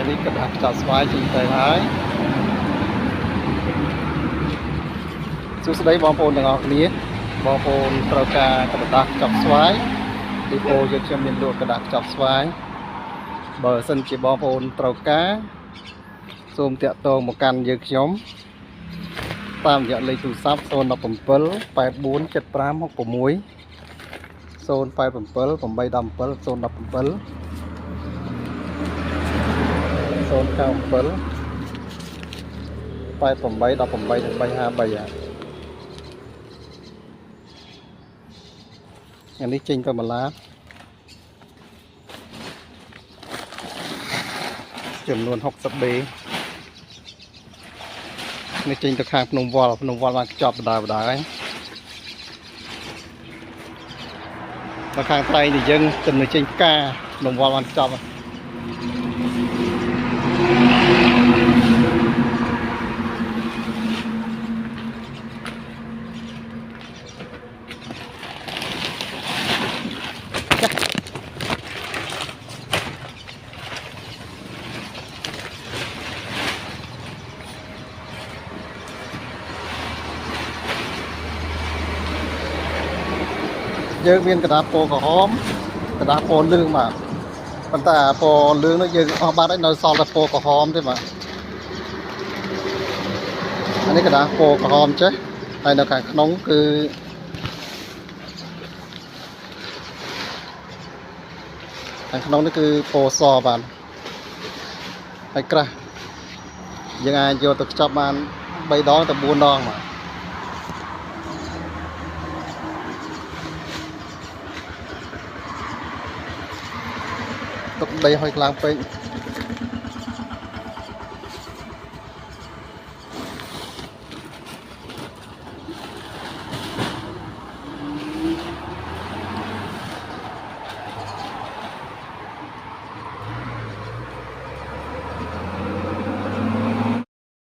នេះក៏ដាក់ខ្ចប់ស្វាយចេញទៅហើយសួស្តីបងប្អូនទាំងអស់គ្នាបងប្អូនត្រូវការក្រដាសខ្ចប់ស្វាយទីពោយើងខ្ញុំមានលក់ក្រដាសខ្ចប់ស្វាយបើសិនជាបងប្អូនត្រូវការសូមតាក់ទងមកកាន់យើងខ្ញុំតាមរយៈលេខទូរស័ព្ទ017 84 75 66 087 817 017 អានេះចេញទៅម្លាចំនួន 60B នេះចេញទៅខាងភ្នំវល់បានខ្ចប់បដាហើយនៅខាងថ្លៃនេះយើងចំណុចចេញផ្កាភ្នំវល់បានខ្ចប់យើងមានក្រដាសពណ៌ក្រហមក្រដាសពណ៌លឿងបាទប៉ុន្តែពណ៌លឿងនោះយើងអស់បាត់ហើយនៅសល់តែពណ៌ក្រហមទេបាទអានេះក្រដាសពណ៌ក្រហមចេះហើយនៅខាងក្នុងគឺខាងក្នុងនេះគឺពណ៌សបាទហើយក្រាស់យើងអាចយកទៅខ្ចប់បាន3 ដងទៅ 4 ដងបាទទុកដីហុយខ្លាំងពេក